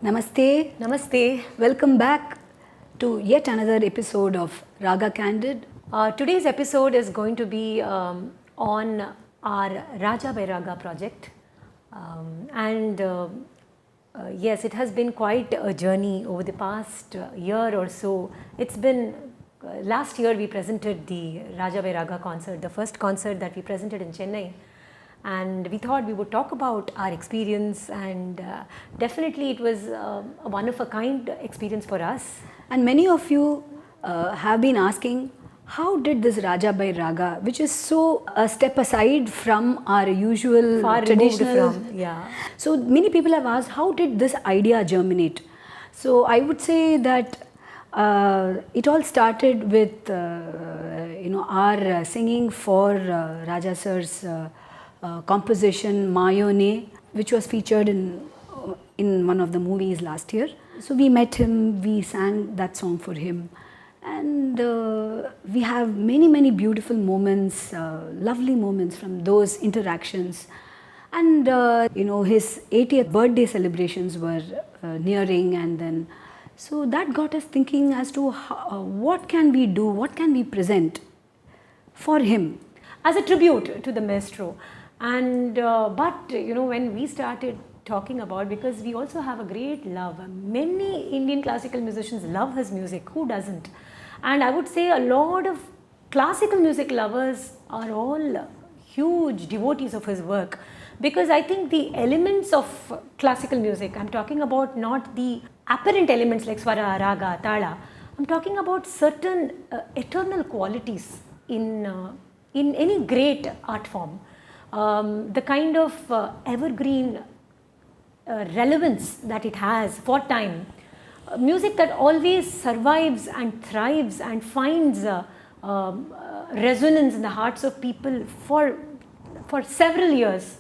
Namaste. Namaste. Welcome back to yet another episode of RaGa Candid. Today's episode is going to be on our Raaja by RaGa project. Yes, it has been quite a journey over the past year or so. It's been, last year we presented the Raaja by RaGa concert, the first concert that we presented in Chennai. And we thought we would talk about our experience, and definitely it was a one-of-a-kind experience for us. And many of you have been asking, how did this Raaja by RaGa, which is so a step aside from our usual Far traditional... from, yeah. So many people have asked, how did this idea germinate? So I would say that it all started with our singing for Raaja sir's composition Mayone, which was featured in one of the movies last year. So we met him, we sang that song for him, and we have many beautiful moments, lovely moments from those interactions. And his 80th birthday celebrations were nearing, and then so that got us thinking as to what can we do, what can we present for him as a tribute to the maestro. And when we started talking about, because we also have a great love, many Indian classical musicians love his music, who doesn't? And I would say a lot of classical music lovers are all huge devotees of his work, because I think the elements of classical music, I'm talking about not the apparent elements like swara, raga, tala, I'm talking about certain eternal qualities in any great art form. The kind of evergreen relevance that it has for time, music that always survives and thrives and finds resonance in the hearts of people for several years.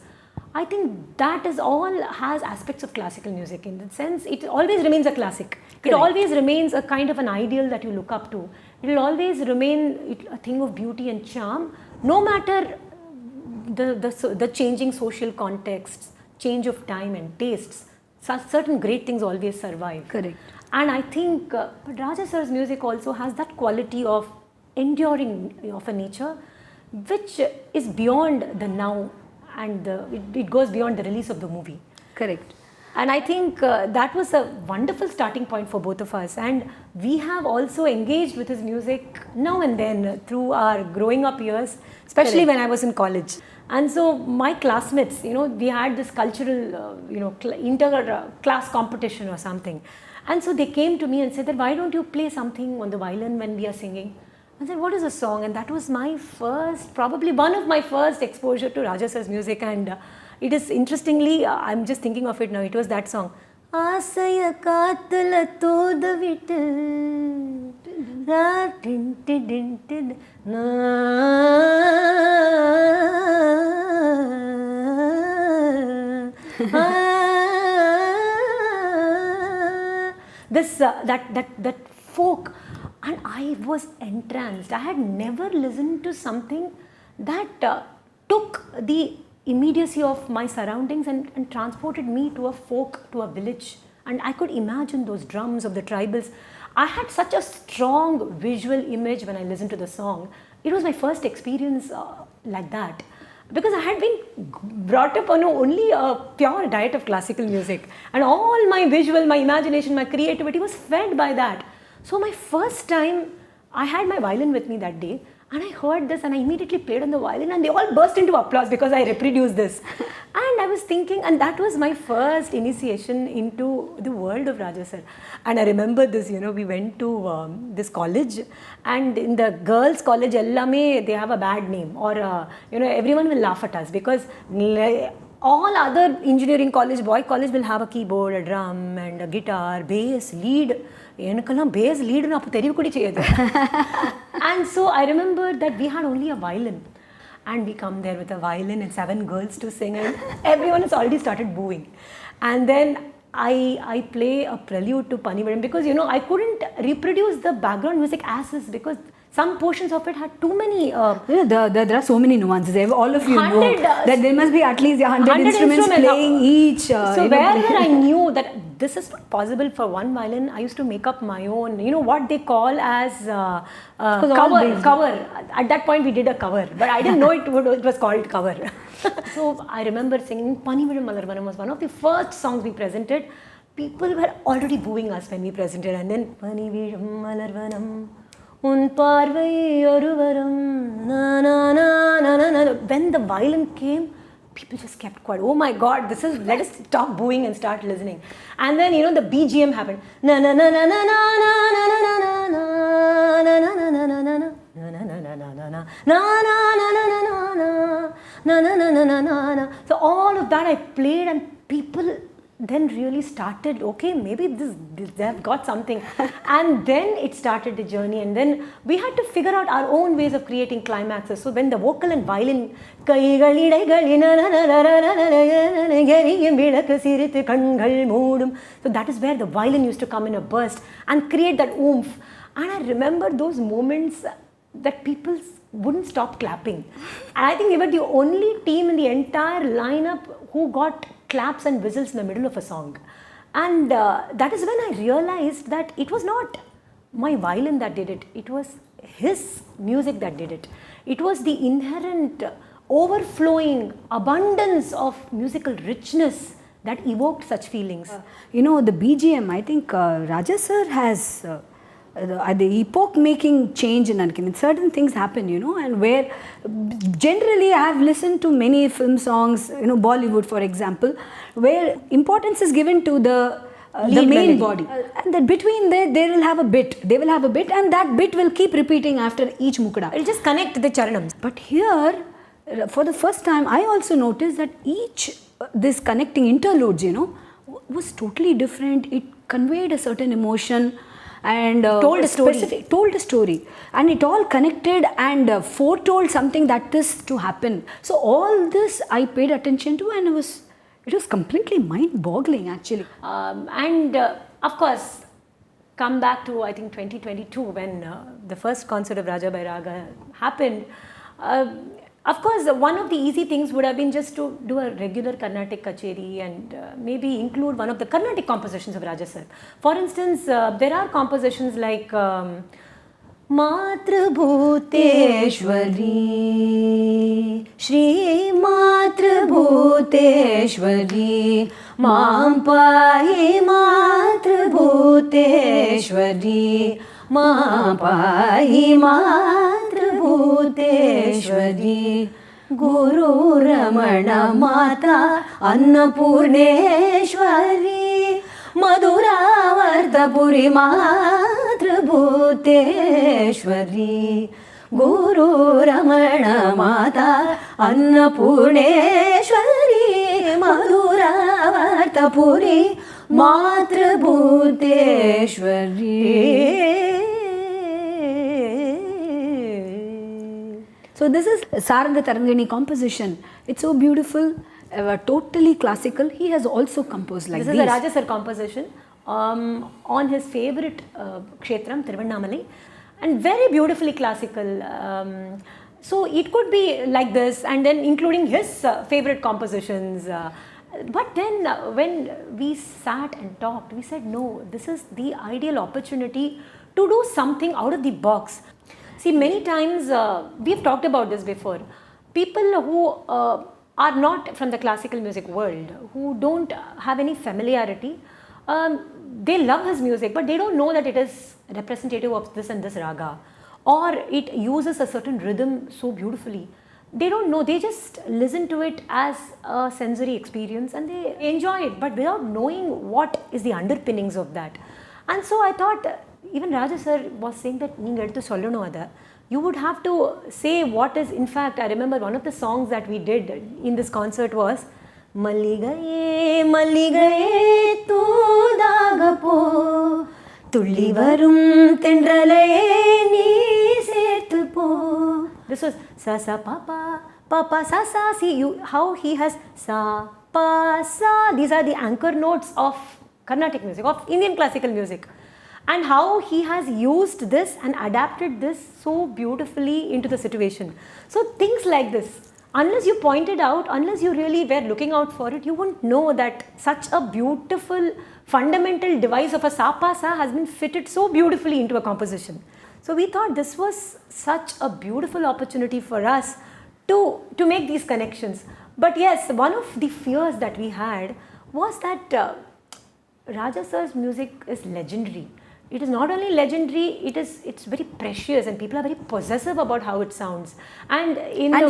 I think that is all has aspects of classical music, in the sense it always remains a classic. Correct. It always remains a kind of an ideal that you look up to. It will always remain a thing of beauty and charm, no matter the changing social contexts, change of time and tastes. Certain great things always survive. Correct. And I think Raaja sir's music also has that quality of enduring of a nature which is beyond the now, and it goes beyond the release of the movie. Correct. And I think that was a wonderful starting point for both of us. And we have also engaged with his music now and then through our growing up years, especially when I was in college. And so my classmates, we had this cultural, inter-class competition or something. And so they came to me and said that, why don't you play something on the violin when we are singing? I said, what is a song? And that was my first, probably one of my first exposure to Raaja sir's music. And it is interestingly, I'm just thinking of it now, it was that song. Asaya kaatala thoda vittu ra tin tin tin na. This that folk, and I was entranced. I had never listened to something that took the immediacy of my surroundings and transported me to a folk, to a village, and I could imagine those drums of the tribals. I had such a strong visual image when I listened to the song. It was my first experience like that, because I had been brought up on only a pure diet of classical music, and all my visual, my imagination, my creativity was fed by that. So my first time, I had my violin with me that day, and I heard this and I immediately played on the violin, and they all burst into applause because I reproduced this. And I was thinking, and that was my first initiation into the world of Raaja sir. And I remember this, we went to this college, and in the girls' college, ellame, they have a bad name, or everyone will laugh at us, because all other engineering college, boy college will have a keyboard, a drum and a guitar, bass, lead. Bass lead appo therivu kudi cheyadu. And so I remember that we had only a violin, and we come there with a violin and 7 girls to sing, and everyone has already started booing. And then I play a prelude to Panivaram, because I couldn't reproduce the background music as is, because some portions of it had too many. There are so many nuances. All of you know 100, that there must be at least 100 instruments playing each. So wherever I knew that this is not possible for one violin, I used to make up my own. You know what they call as cover. At that point, we did a cover, but I didn't know it was called cover. So I remember singing Panividum Malarvanam was one of the first songs we presented. People were already booing us when we presented, and then Panividum Malarvanam. Un parvai oruvaram na na na na na. When the violin came, people just kept quiet. Oh my God, let us stop booing and start listening. And then the BGM happened. Na na na na na na na na na na na na na na na na na na na. So all of that I played, and people then really started, okay, maybe they have got something. And then it started the journey, and then we had to figure out our own ways of creating climaxes. So when the vocal and violin, so that is where the violin used to come in a burst and create that oomph. And I remember those moments that people wouldn't stop clapping. And I think we were the only team in the entire lineup who got claps and whistles in the middle of a song. And that is when I realized that it was not my violin that did it. It was his music that did it. It was the inherent overflowing abundance of musical richness that evoked such feelings. The BGM, I think Raaja sir has the epoch-making change in Anakin. Certain things happen, and where generally I have listened to many film songs, Bollywood for example, where importance is given to the main body. And that between they will have a bit. They will have a bit, and that bit will keep repeating after each mukda. It will just connect the charanams. But here, for the first time, I also noticed that each this connecting interludes, was totally different. It conveyed a certain emotion. And told a story, and it all connected and foretold something that is to happen. So all this I paid attention to, and it was completely mind-boggling actually. And of course, come back to I think 2022 when the first concert of Raaja by RaGa happened. Of course, one of the easy things would have been just to do a regular Carnatic kacheri and maybe include one of the Carnatic compositions of Raaja sir. For instance, there are compositions like Matrabhuteshwari, Shri Matrabhuteshwari, Maam Pahi Matrabhuteshwari, Maam Pahi Matrabhuteshwari, Guru Ramana Mata Annapurneshwari, Madhuravartapuri Matrabhuteshwari, Guru Ramana Mata Annapurneshwari, Madhuravartapuri Matrabhuteshwari. So this is Saranga Tarangani composition. It's so beautiful, totally classical. He has also composed like this. This is a Raaja sir composition on his favorite kshetram, Tiruvannamalai, and very beautifully classical. So it could be like this, and then including his favorite compositions. But then when we sat and talked, we said, no, this is the ideal opportunity to do something out of the box. See, many times, we have talked about this before, people who are not from the classical music world, who don't have any familiarity, they love his music, but they don't know that it is representative of this and this raga, or it uses a certain rhythm so beautifully. They don't know, they just listen to it as a sensory experience and they enjoy it, but without knowing what is the underpinnings of that. And so I thought, even Raaja sir was saying that you would have to say what is, in fact, I remember one of the songs that we did in this concert was Malligaye Malligaye Tu Dagapo Tulli Varum Tendralaye Nee Serthu Po. This was sa sa pa pa pa pa sa sa. See how he has sa pa sa. These are the anchor notes of Carnatic music, of Indian classical music. and how he has used this and adapted this so beautifully into the situation. So things like this, unless you point it out, unless you really were looking out for it, you wouldn't know that such a beautiful fundamental device of a sapasa has been fitted so beautifully into a composition. So we thought this was such a beautiful opportunity for us to make these connections. But yes, one of the fears that we had was that Raaja sir's music is legendary. It is not only legendary, it's very precious, and people are very possessive about how it sounds. And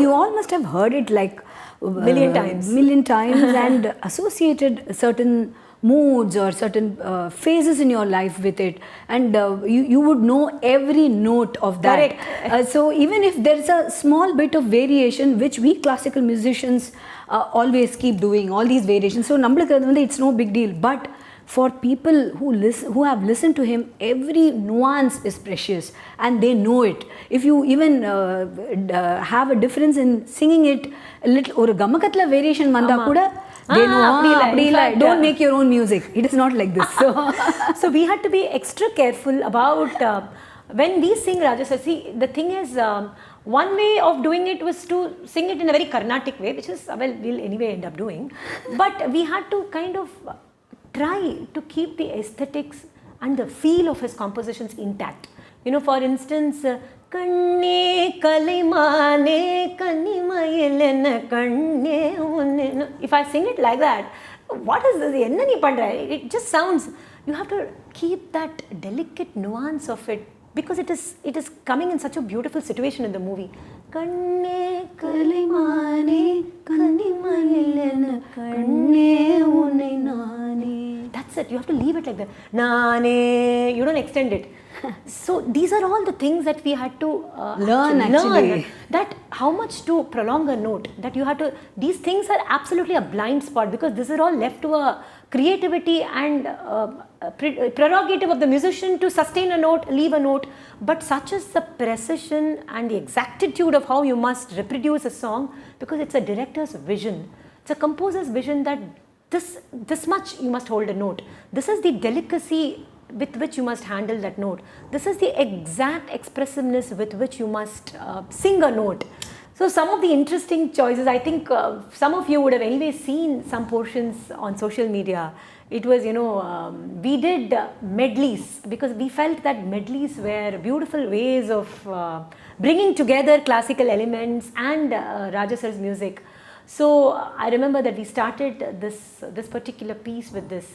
you all must have heard it like million times and associated certain moods or certain phases in your life with it, and you would know every note of that. Correct. So even if there is a small bit of variation, which we classical musicians always keep doing, all these variations, so it's no big deal. But for people who have listened to him, every nuance is precious and they know it. If you even have a difference in singing it a little, or a gamakatla variation manda kuda, they know, don't make your own music. It is not like this. So we had to be extra careful about when we sing Raaja sir. See, the thing is, one way of doing it was to sing it in a very Carnatic way, which is, well, we'll anyway end up doing. But we had to kind of try to keep the aesthetics and the feel of his compositions intact. You know, for instance, if I sing it like that, what is this? It just sounds, you have to keep that delicate nuance of it, because it is coming in such a beautiful situation in the movie. That's it. You have to leave it like that. You don't extend it. So these are all the things that we had to learn. That how much to prolong a note. That you have to. These things are absolutely a blind spot, because this is all left to a creativity and prerogative of the musician to sustain a note, leave a note. But such is the precision and the exactitude of how you must reproduce a song, because it's a director's vision. It's a composer's vision that this much you must hold a note. This is the delicacy with which you must handle that note. This is the exact expressiveness with which you must sing a note. So some of the interesting choices, I think some of you would have anyway seen some portions on social media. It was, we did medleys, because we felt that medleys were beautiful ways of bringing together classical elements and Raaja sir's music. So I remember that we started this particular piece with this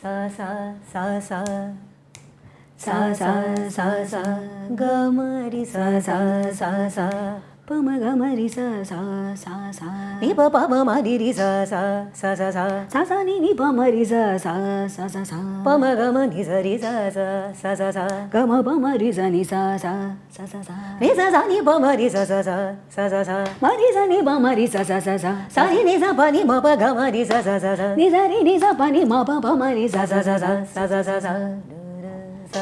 sa sa sa sa sa sa sa sa ga ma ri sa sa sa sa pa ma ga ma ri sa sa sa sa ni pa pa ma ri ri sa sa sa sa sa sa sa ni pa ma ri sa sa sa sa sa pa ma ga ma ni sa ri sa sa sa sa sa ga ma pa ma ri sa ni sa sa sa sa sa ni sa sa ni pa ma ri sa sa sa sa sa sa ma ri sa ni pa ma ri sa sa sa sa sa ni sa pa ni ma pa ga ma ri sa sa sa sa ni sa ri ni sa pa ni ma pa pa ma ri sa sa sa sa sa sa sa sa So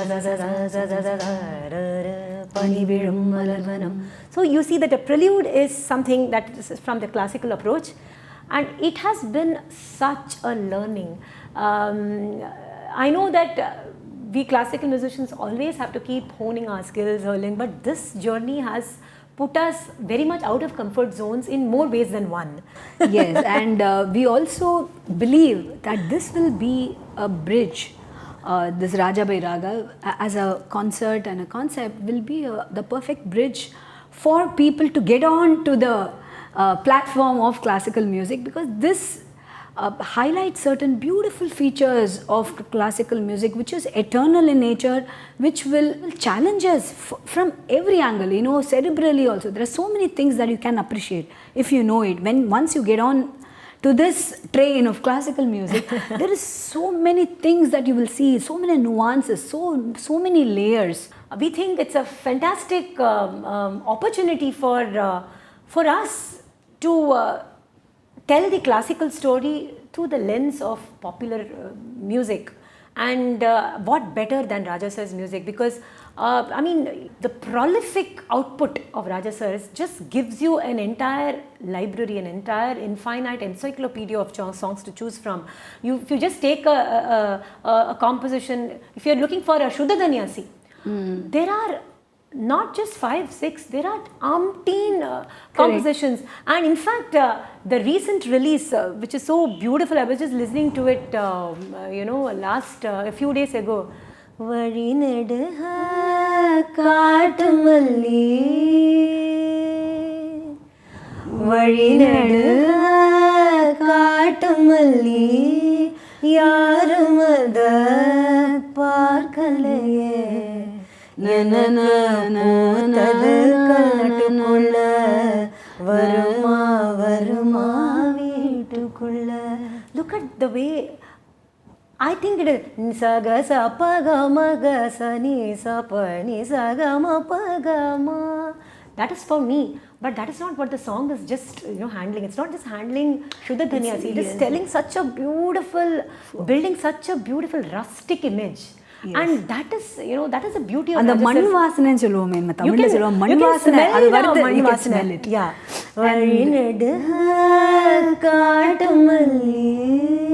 you see that a prelude is something that is from the classical approach, and it has been such a learning. I know that we classical musicians always have to keep honing our skills, but this journey has put us very much out of comfort zones in more ways than one. Yes, and we also believe that this will be a bridge. This Raaja by RaGa as a concert and a concept will be the perfect bridge for people to get on to the platform of classical music, because this highlights certain beautiful features of classical music, which is eternal in nature, which will challenge us from every angle, cerebrally also. There are so many things that you can appreciate if you know it. Once you get on to this train of classical music, there is so many things that you will see, so many nuances, so many layers. We think it's a fantastic opportunity for us to tell the classical story through the lens of popular music. And what better than Raaja sir's music? Because I mean, the prolific output of Raaja sir's just gives you an entire library, an entire infinite encyclopedia of songs to choose from. If you just take a composition, if you're looking for a Shuddha Dhanyasi, there are not just 5, 6, there are umpteen compositions. And in fact, the recent release, which is so beautiful, I was just listening to it, last a few days ago. Varined kaatumalli, varined kaatumalli, yarumada paarkalaye. Look at the way, I think it is saga sa pa ga ma ga sa ni sa pa ni sa ga ma pa ga ma. That is for me, but that is not what the song is just handling. It's not just handling Shuddha Dhanyasi. It is telling such a beautiful, building such a beautiful rustic image. Yes. And that is the beauty of and the manu vaasana solluvom me Tamil solluvom manu vaasana adu varudhu you can smell it. Yeah. Varinadu kaatumalli.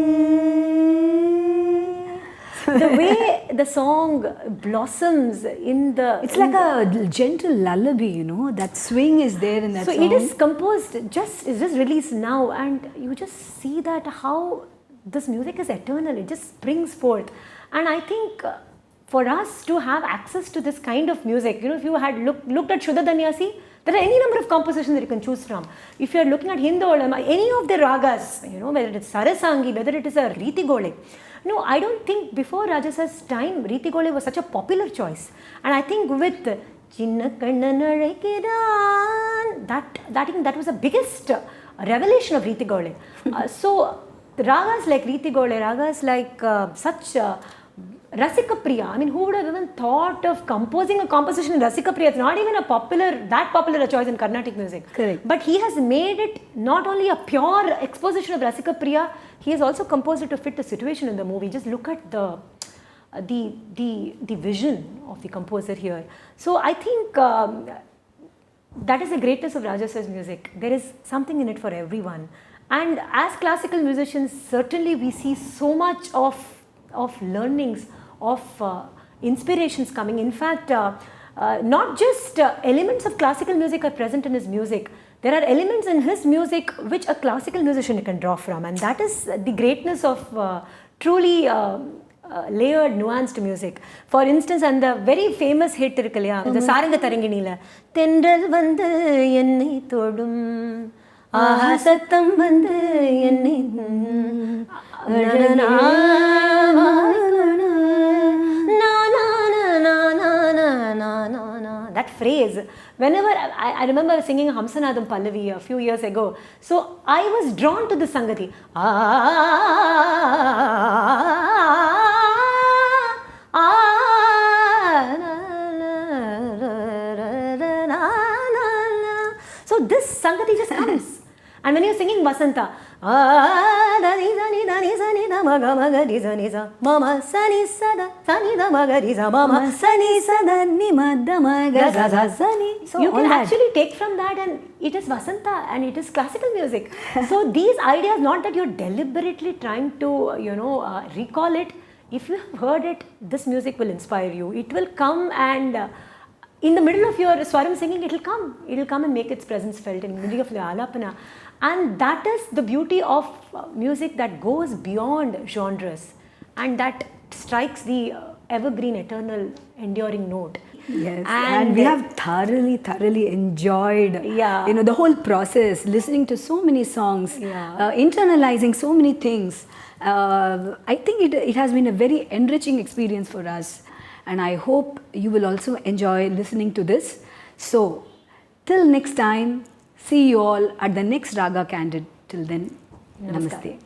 The way the song blossoms in the... It's like a gentle lullaby, that swing is there in that song. So it is composed, it's just released now, and you just see that how this music is eternal, it just springs forth. And I think for us to have access to this kind of music, if you had looked at Shuddha Dhanyasi, there are any number of compositions that you can choose from. If you are looking at Hindolam, any of the ragas, whether it is Sarasangi, whether it is a Riti Gole. No, I don't think before Raaja sir's time, Riti Gole was such a popular choice. And I think with Chinna Kannanazhaikiran, that was the biggest revelation of Riti Gole. So, ragas like Riti Gole, ragas like such Rasika Priya. I mean, who would have even thought of composing a composition in Rasika Priya? It's not even that popular a choice in Carnatic music. Correct. But he has made it not only a pure exposition of Rasika Priya, he has also composed it to fit the situation in the movie. Just look at the vision of the composer here. So I think that is the greatness of Raaja sir's music. There is something in it for everyone. And as classical musicians, certainly we see so much of learnings, of inspirations coming. In fact, not just elements of classical music are present in his music. There are elements in his music which a classical musician can draw from, and that is the greatness of truly layered, nuanced music. For instance, and the very famous hit the Saranga Taranginila, Tendral vandu ennai thodum, aha sattam vandu ennai that phrase, whenever I remember singing Hamsanadam Pallavi a few years ago, so I was drawn to the Sangati. So this Sangati just comes. And when you're singing Vasanta, so you can actually take from that, and it is Vasanta and it is classical music. So these ideas, not that you're deliberately trying to recall it. If you have heard it, this music will inspire you. It will come, and in the middle of your swaram singing, it will come and make its presence felt in the middle of the alapana. And that is the beauty of music that goes beyond genres and that strikes the evergreen, eternal, enduring note. Yes, and we have thoroughly enjoyed the whole process, listening to so many songs, internalizing so many things. I think it has been a very enriching experience for us, and I hope you will also enjoy listening to this. So, till next time, see you all at the next RaGa Candid. Till then, namaste.